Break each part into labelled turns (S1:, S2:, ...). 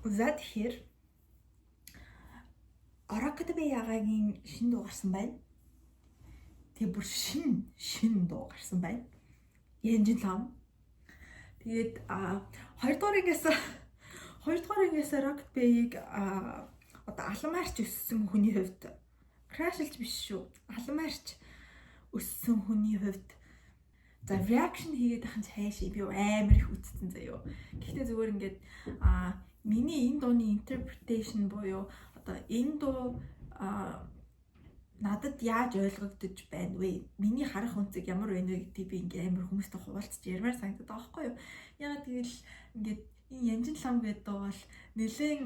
S1: За тэгэхээр Оракадбе ягагийн шин дуу гарсан байна. Тэгээ бүр шин дуу гарсан байна. Янжин лам. Тэгээд 2 дугаар ингээс Rocketbay-г одоо аламаарч өссөн хүний хувьд crashlж биш шүү. Аламаарч өссөн хүний хувьд за reaction хийгээд ахын цаашаа би амар их үзсэн заяо. Гэхдээ зүгээр ингээд миний энэ дууны interpretation буюу одоо энэ дуу надад яаж ойлгогдож байна вэ? Миний харах үнцэг ямар байна вэ гэдгийг би ингээ амар хүмүүстэй хуваалцаж ярмаар санагдаад байгаа байхгүй юу? Ягаад гэвэл ингээд энэ Янжин лам гэдэг дуу бол нэлээд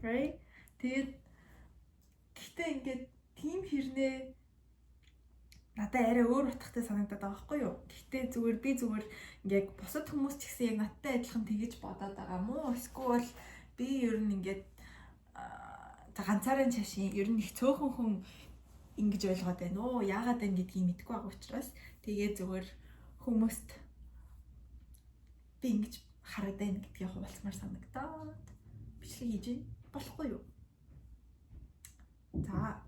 S1: right? Тэгээд гэхдээ ингээд тийм хэрнээ надад арай өөр утгатай санагдаад байгаа байхгүй юу? Гэхдээ би зүгээр ингээд бусад хүмүүс ч гэсэн яг надтай адилхан тэгэж бодоод байгаа мó? Эсвэл би ер нь ингээд ганцаараа чашийн ер нь их цөөхөн хүн ингэж ойлгоод байна уу? Яагаад вэ гэдгийг мэдэхгүй байгаа учраас тэгээ зүгээр хүмүүст би ингэж хараад байна гэдгийг хуваалцмаар санагдаад бичлэг хийж болохгүй юу? За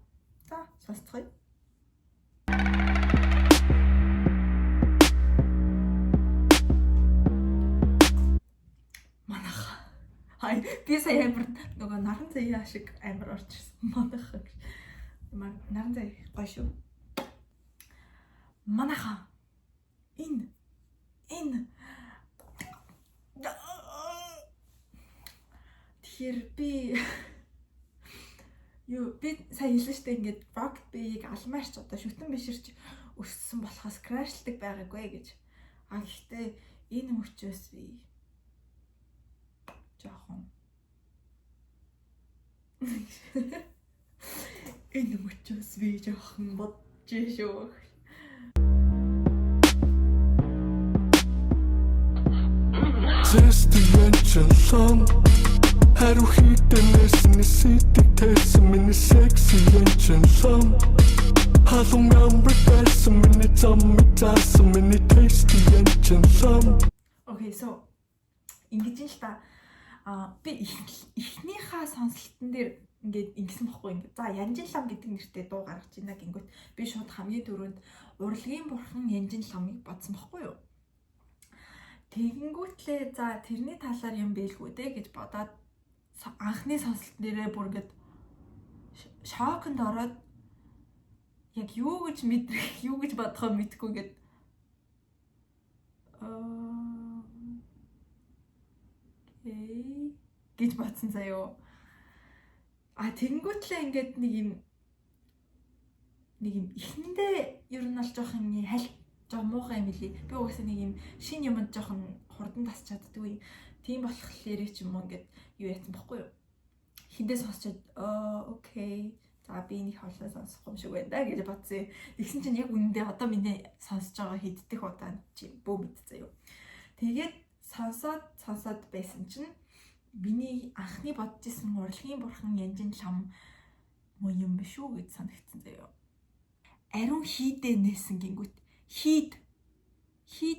S1: сонсцгоё. Хай би сая амар нөгөө наран заяа шиг амар орж ирсэн. Манайхаа. Наран заяа гоё шүү. Манайхаа. Энэ. Тэгэхээр би сая хэлсэн штэ ингээд Rocketbay-г алмаарч одоо шүтэн биширч өссөн болохоос crashlдаг байгаагүй гэж. Гэхдээ энэ мөчөөс би жоохон энэ мөчөөс би жоохон бодож шүү.
S2: Зэстиянчсан хариу хийдэнэс ниситик тэсэн миний секси янчсан халуун амбрэсэн миний заммитасан миний тести янчсан.
S1: Окей, so ингэж л та би эхнийхээ сонсолтон дээр ингээд ингэсэн бохгүй ингээд за Янжин лам гэдэг нэртэй дуу гаргаж ийна гингүүт би шууд хамгийн түрүүнд урлагийн бурхан Янжин ламыг бодсон бохгүй юу. Тэгэнгүүтлээ за тэрний талаар юм бэлгүй дээ гэж бодоод анхны сонсолтон дээрээ бүр ингээд шоконд ороод яг юу гэж мэдрэх юу гэж бодохоо мэдэхгүй ингээд гэж бодсон заяо. Тэгэнгүүтлээ ингээд нэг юм ихэндээ ер нь бол жоохон хальт жоо муухай юм лий. Би угаасаа нэг юм шин юмд жоохон хурдан тасч чаддгүй. Тийм болохоор ч юм уу ингээд юу яатсан бохгүй юу. Хиндээ сонсчод окей. За би нэг хоолой сонсохгүй юм шиг байна да гэж бодсон. Тэгсэн чинь яг үнэндээ одоо миний сонсож байгаа хэддэх удаа чи бөө мэдцээ юу. Тэгээд сонсоод байсан чинь миний анхны бодож исэн урлагийн бурхан Янжин лам муу юм биш үү гэж санагдсан заяа. Ариун хийдээ нээсэн гингүүт хийд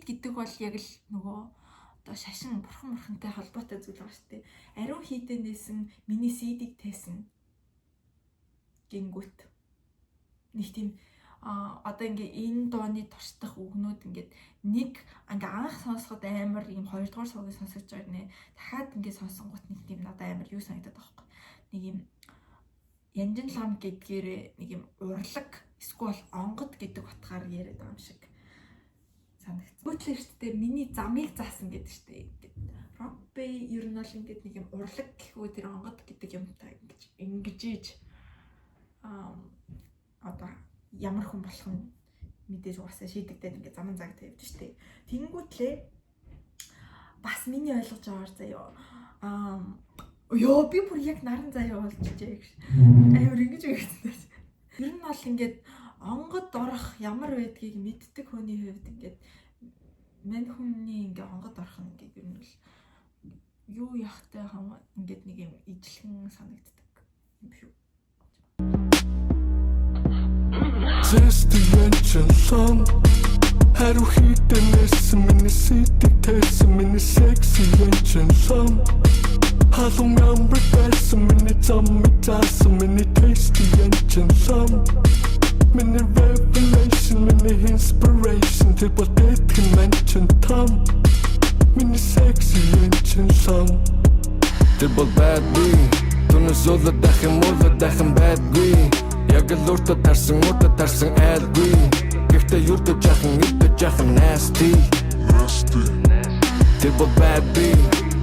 S1: гэдэг бол яг л нөгөө одоо шашин бурхантай холбоотой зүйл байгаа шүү дээ. Ариун хийдээ нээсэн миний CD-г тайсан гингүүт нэг тийм одоо ингээ энэ дооны туршдах үгнүүд ингээд нэг ингээ анх сонсоход амар юм 2 дугаар суугийг сонсож байгаа нэ дахиад ингээ сонсонгууд нэг тийм надад амар юу санагдаад байгаа юм. Нэг юм Янжин лам гэдгээр нэг юм урлаг эсвэл онгод гэдэг утгаар яриад байгаа юм шиг санагдсан. Гүтлээ шүү дээ миний замыг заасан гэдэг шүү дээ. Rocketbay ер нь бол ингээд нэг юм урлаг гэхүү тэр онгод гэдэг юмтай ингэж одоо ямар хүн болох нь мэдээж угаасаа шийдэгдээд ингээд заман цаг тавьж штэ. Тэнгүүтлээ бас миний ойлгож байгаагаар заяа. Ёо би бүр яг наран заяа болж ижээ гэж. Амар ингэж үгэтсэн. Ер нь бол ингээд онгод орох ямар байдгийг мэддэг хүний хувьд ингээд мань хүний ингээд онгод орох нь ингээд ер нь бол юу яхтай ингээд нэг юм ижлэгэн санагддаг юм шүү.
S2: Зэстиянчсан Хариу хийдэнээс миний сэтг тайсан миний секси янчсан халуун амбар байсан миний зам мэдсэн миний tasty янчсан миний revelation миний inspiration тэр ботэт хэмээн там миний секси янчсан тэр бол bad boy түнэс улад дахин bad boy яг л уртад тарсан айлгүй гэхдээ юрдэ жахан nasty тэр бол bad boy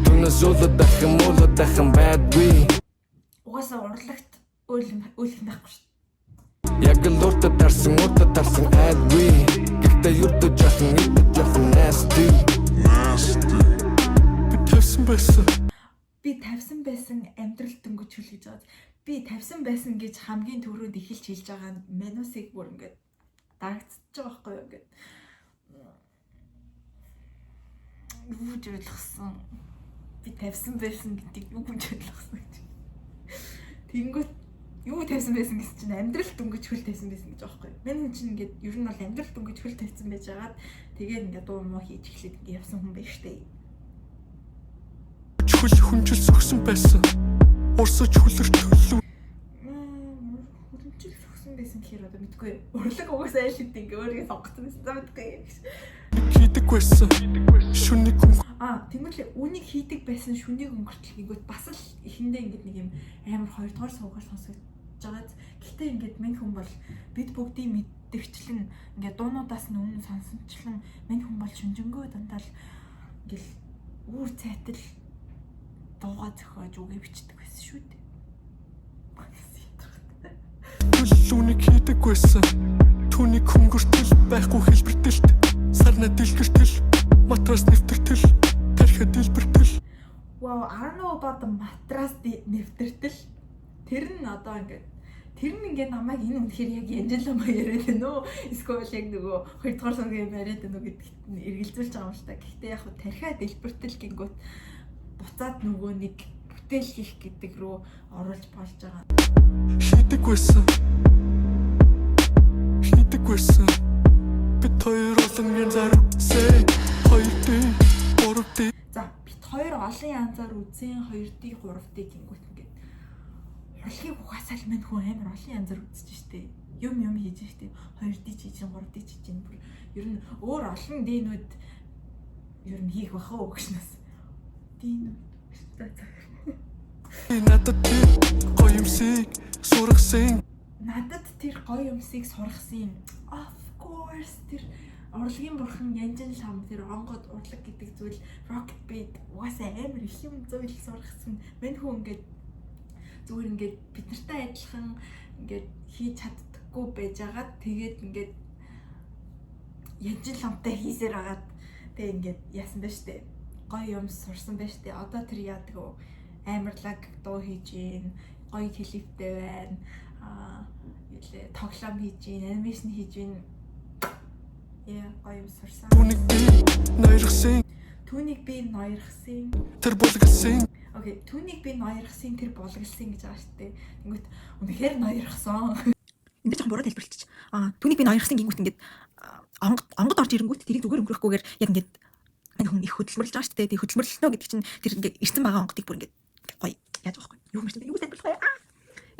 S2: түнэс улад дахин bad boy
S1: Угаасаа урлагт өөлх байхгүй шүү.
S2: яг л уртад тарсан айлгүй гэхдээ юрдэ жахан nasty
S1: Би тавьсан байсан амьдрал дөнгөж хөл гэж байгаа. Би тавьсан байсан гэж хамгийн түрүүнд эхэлж хэлж байгаа нь менусыг бүр ингээд дагцж байгаа байхгүй юу ингээд. Юу ч ойлгосон. Би тавьсан байсан гэдэг юу ч ойлгосон гэж. Тэнгүүт юу тавьсан байсан гэсэн чинь амьдрал дөнгөж хөл тавьсан байсан гэж байгаа байхгүй юу. Мен чинь ингээд ер нь бол амьдрал дөнгөж хөл тавьсан байж байгаад тэгээд ингээд дуу муу хийж эхлээд ингээд явсан хүн байж штэ.
S2: Чүл хүнжил согсон байсан. Урсаж хүлэрч төлөв.
S1: Хүнжил согсон байсан гэхээр одоо мэдгүй. Урлаг угаасаа айл хэдэ ингээ өөрийгөө сонгоцсон байсан. За мэдгүй.
S2: Хийдэг байсан. Шүнийг
S1: тэгмэрлээ үнийг хийдэг байсан шүнийг өнгөртөл гингүүт бас л эхэндээ ингээд нэг юм амар хоёрдугаар суугаар сонсогдож байгаад гэхдээ ингээд мань хүн бол бид бүгдийн мэдэрчлэн ингээд дуунуудаас нь өмнө сонсончлан мань хүн бол шүнжэнгөө дандаа л ингээл үүр цайтал дууга зохиож үгээ бичдэг байсан шүү дээ.
S2: Түлүүнийг хийдэг байсан. Түүнийг хөнгөртөл байхгүй хэлбэртэлт. Сарна дэлгэртэл, матрас нэвтэртэл, тархиа дэлбэртэл.
S1: Wow, I don't know about the матрас нэвтэртэл. Тэр нь одоо ингээд намайг энэ үнэхээр яг Анжела маа яриад байна уу? Эсвэл яг нөгөө 2 дугаар сангийн яриад байна уу гэдэгт нь эргэлзүүлж байгаа юм шиг та. Гэхдээ яг тархиа дэлбэртэл гингүүт буцаад нөгөө нэг бүтээл хийх гэдэг рүү оруулж болж байгаа.
S2: Хийдэг байсан. Бид хоёр олон янзаар үзсэн. 2D, 3D.
S1: За, бид хоёр олон янзаар үзсэн 2D, 3D гингүүт ингээд урлагийг угаасаа л мань хүн амар олон янзаар үзэж штэ. Юм хийж штэ. 2D хийж, 3D хийж бүр ер нь өөр олон дийнүүд ер нь хийх баха уу гэснээс. Надад
S2: тэр гоё юмсыг сургасан.
S1: Of course тэр урлагийн бурхан Янжин лам тэр онгод урлаг гэдэг зүйл rocket beat угаасаа амар их юм зүйл сургасан. Мань хүн ингээд зүгээр ингээд бид нартай адилхан ингээд хийж чаддаггүй байж агаад тэгээд ингээд Янжин ламтай хийсээр агаад тэгээд ингээд яасан бэ штэ. Гоё юм сурсан байж тээ. Одоо тэр яадаг уу? Амарлаг дуу хийж гин, гоё клиптэй байна. Илээ тоглоом хийж гин, анимашн хийж гин. Гоё юм сурсан. Түүнийг би ноёрхсан.
S2: Тэр булгалсан.
S1: Окей, түүнийг би ноёрхсан, тэр булгалсан гэж байгаа штэ. Тэнгүүт үнэхээр ноёрхсон. Энд жоохон буруу тайлбарлчих. Түүнийг би ноёрхсан гингүүт ингээд онгод орж ирэнгүүт тэрийг зүгээр өнгөрөхгүйгээр яг ингээд энэ хүн их хөдөлмөрлж байгаа шүү дээ. Тэг хөдөлмөрлөлтөө гэдэг чинь тэр ингээ ирсэн байгаа онгодыг бүр ингээ гоё яаж байгаа юм. Юу юм бэ? Юу тайлбарлах вэ?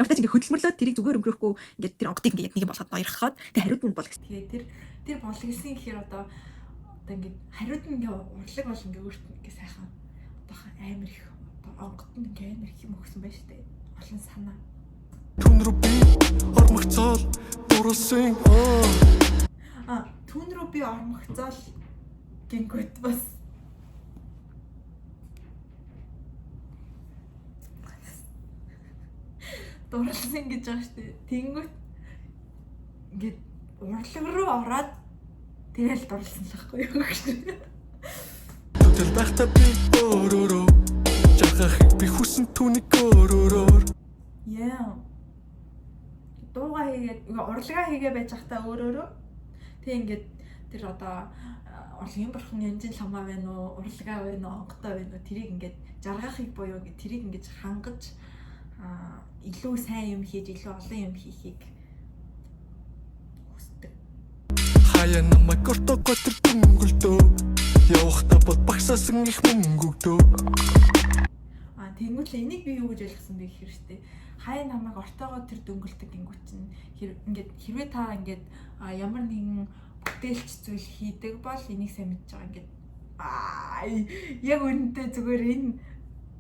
S1: Ямар ч ингээ хөдөлмөрлөөд тэрийг зүгээр өнгөрөхгүй ингээ тэр онгодыг ингээ яг нэг юм болгоод ноёрхоход тэг хариуд нь бол. Тэгээ тэр болголсон гэхээр одоо ингээ хариуд нь ингээ урлаг бол ингээ өөрт нь ингээ сайхан одоо амар их онгод нь ингээ амар их юм өгсөн байж тээ. Олон санаа.
S2: Түн рүү би ормогцол дурлсан.
S1: Түн рүү би ормогцол гингүүт бас дурлсан гэж байгаа шүү дээ. Тэнгүүт ингээд урлаг руу ороод тэгэл дурлсан л байхгүй юу гэж.
S2: Тэгэл байхдаа би өөрөөрөө жахахыг би хүсэн түүнийг өөрөөрөө.
S1: Дуугаа хийгээд урлагаа хийгээ байж захтаа өөрөөрөө. Тэг ингээд тэр одоо урлагийн бурхан Янжин ламаа байна уу, урлагаа байна уу, онготой байна уу тэрийг ингээд жаргахыг буюу ингээд тэрийг ингээд хангаж илүү сайн юм хийж илүү олон юм хийхийг хүсдэг.
S2: хаяа намайг ортогоо тэр дүнгэлдөө явахдаа бод багсаасан их мөнгөгдөө.
S1: Тэнгүүт л энийг би юу гэж ойлгосон бэ гэхээр штэ хаяа намайг ортоогоо тэр дөнгөлдөг гингүүт чинь ингээд хэрвээ та ингээд ямар нэгэн бүтээлч зүйл хийдэг бол энийг сайн мэдж байгаа ингээд яг үнэндээ зүгээр энэ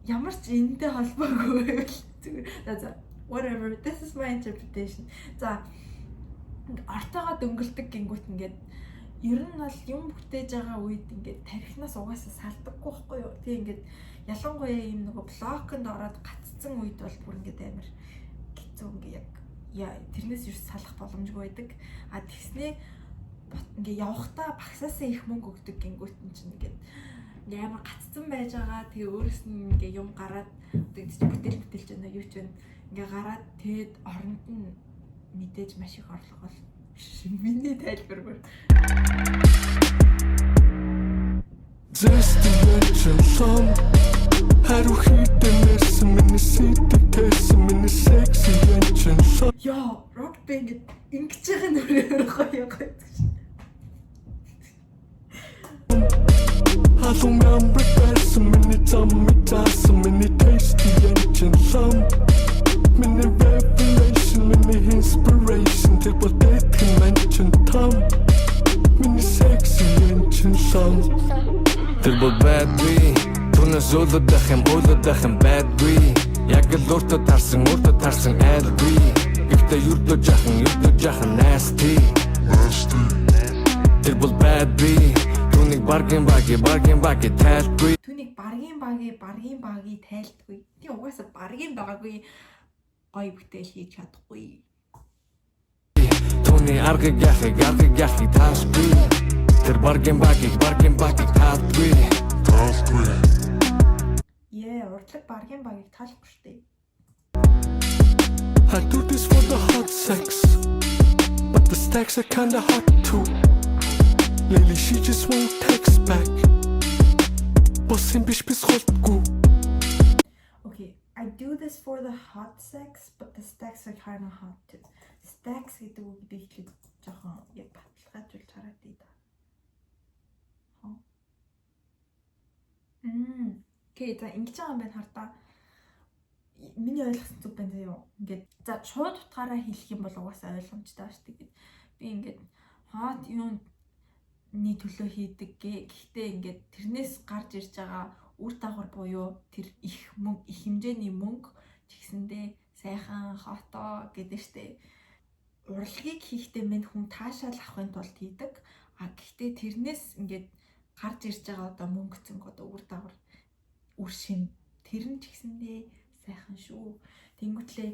S1: ямар ч энэтэй холбоогүй зүгээр за whatever this is my interpretation. За ортоогоо дөнгөлдөг гингүүт ингээд ер нь бол юм бүтээж байгаа үед ингээд тарихнаас угаасаа салдаггүй байхгүй юу. Тэг ингээд ялангуяа юм нөгөө блоконд ороод гаццсан үед бол бүр ингээд амар хэцүү ингээд яг тэрнээс юу салах боломжгүй байдаг. Тэгснээ ингээд явахдаа багсаасаа их мөнгө өгдөг гингүүт нь чинь ингээд амар гаццсан байж байгаа. Тэгээ өөрөөс нь ингээд юм гараад бүтээлч байна юу ч вэ ингээд гараад тэгэд оронд нь мэдээж маш их орлого бол миний тайлбар бүр
S2: Зэстиячэн хаru хитэнэс миний сэтгээс миний секси янчэн
S1: яа рок бэнд ингэж байгаа нөрөөр гоё
S2: Halumam breakfast миний tummy tas миний tasty янчэн миний revelation миний inspiration тэр бүтэт mention tom миний секси янчэн тэр бол bad we Түнэс өлөдөх юм bad we яг л өөртөө тарсан алгүй гэхдээ юрдөө жахан nasty тэр бол bad we Түүнийг баргийн баги тайлдгүй
S1: Түүнийг баргийн баги тайлдгүй тий угаасаа баргийн байгаагүй гоё бүтээл хийж чадахгүй
S2: Түүний аргыг яхи таашгүй Тэр баргийн баги тайлдгүй
S1: урдлаг баргийн багийг таалахгүй штэ
S2: I do this for the hot sex But the stacks are kinda hot too Lately she just won't text back Bossing биш холтгүй
S1: Okay, I do this for the hot sex but the stacks are kinda hot too. Stacks гэдэг үг би ихлэ жоохон яг баталгаажуулж хараад дээ да. Окей, за ингэж байгаа юм байна хардаа. Миний ойлгосон зүг байна заяа. Ингээд за шууд утгаараа хэлэх юм бол угаасаа ойлгомжтой шүү дээ. Би ингээд хот юуны төлөө хийдэг гэхдээ ингээд тэрнээс гарч ирж байгаа үр дагавар буюу тэр их хэмжээний мөнгө чигсэндээ сайхан хото гэдэг штэ. Урлагийг хийхдээ минь хүн таашаал авахын тулд хийдэг. Гэхдээ тэрнээс ингээд гарч ирж байгаа одоо мөнгө зөнгө одоо үр дагавар үр шим тэр нь ч гэсэндээ сайхан шүү. Тэнгүүтлээ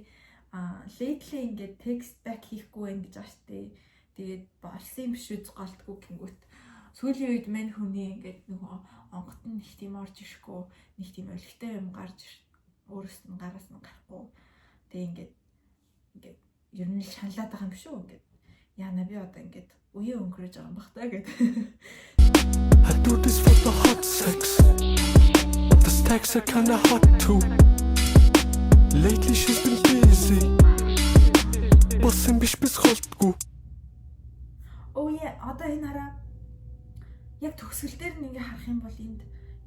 S1: lately ингээд text back хийхгүй байх гэж байгаа штэ. Тэгээд болсон юм биш үү голтгүй гингүүт. Сүүлийн үед мань хүний ингээд нөгөө онгот нь их тийм орж ирэхгүй, нэг тийм олигтой юм гарч өөрөөс нь гараас нь гарахгүй. Тэгээ ингээд ер нь л шаналаад байгаа юм биш үү ингээд. Яна би одоо ингээд үе өнгөрөөж байгаа юм бах таа гэдэг.
S2: I do this for the hot sex The stacks are kinda hot too Lately she's been busy Боссing биш холтгүй
S1: Oh yeah, одоо энэ хараа яг төгсгөл дээр нь ингээ харах юм бол энд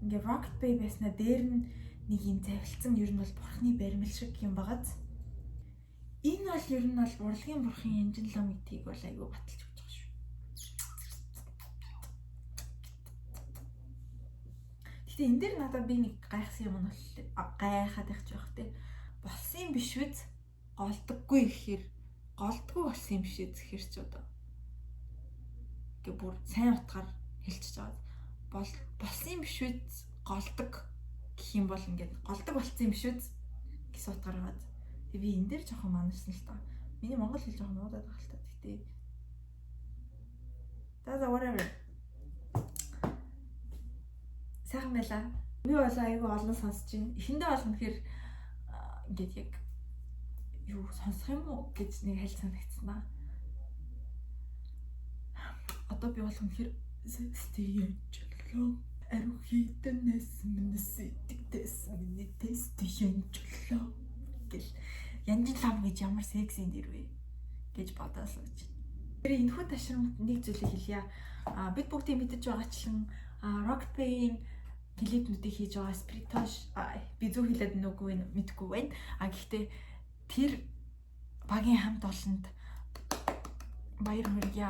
S1: ингээ Rocket Bay байснаа дээр нь нэг юм завилсан ер нь бол бурхны баримл шиг юм багаз. Энэ бол ер нь бол урлагийн бурхан Энжинло мэтийг бол айгүй баталж өгч байгаа шүү. Гэтэ энэ дээр надад би нэг гайхсан юм нь бол гайхаад их жоох те. Болсон юм биш үү? Голдоггүй гэхээр голдгүй болсон юм биш үү гэхээр ч одоо бүр сайн утгаар хэлчихэж байгаа. Болсон юм биш үү голдог гэх юм бол ингээд голдог болцсон юм биш үү гэсэн утгаар байгаа. Тэгээ би энэ дээр жоохон манарсан л та. Миний монгол хэл жоохон муудаад байгаа л та. Тэгтээ за whatever. Сайхан байла. Би бол айгүй олон сонсож байна. Эхэндээ бол үнэхээр ингээд яг юу сонсох юм уу гэж нэг хэл санагдсан аа. Одоо би бол үнэхээр стейжлоо ариу хитэнэс минэс тэгтэс миний тест янжлоо гэл янжлам гэж ямар секси нэр вэ гэж бодоосооч. Тэр энэ хүн ташрамд нэг зүйлийг хэлье. Бид бүгдийг мэдэж байгаачлан Rocket Bay-ийн клипнүүдийг хийж байгаа Spiritosh би зөв хэлээд нүггүй мэдгүй байна. Гэхдээ тэр багийн хамт олонд баяр хүргье.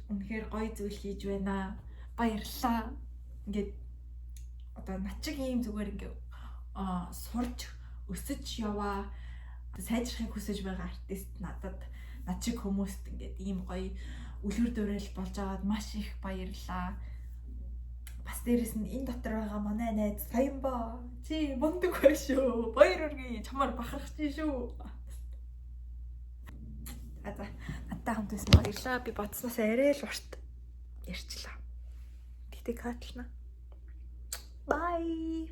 S1: Үнэхээр гоё зүйл хийж байна. Баярлалаа. Ингээд одоо над чиг ийм зүгээр ингээ сурж өсөж яваа. Сайжрахыг хүсэж байгаа артист над чиг хүмүүст ингээд ийм гоё үлгэр дуурайл болж аваад маш их баярлалаа. Бас дээрэс нь энэ дотор байгаа манай найз Саянба чи мундаг байх шүү. Баяр хүргэе. Чамаар бахархаж шүү. Надтай хамт байсан баярлалаа. Би бодсноос арай л урт ярьчлаа. Тэгтээ катлна. Bye.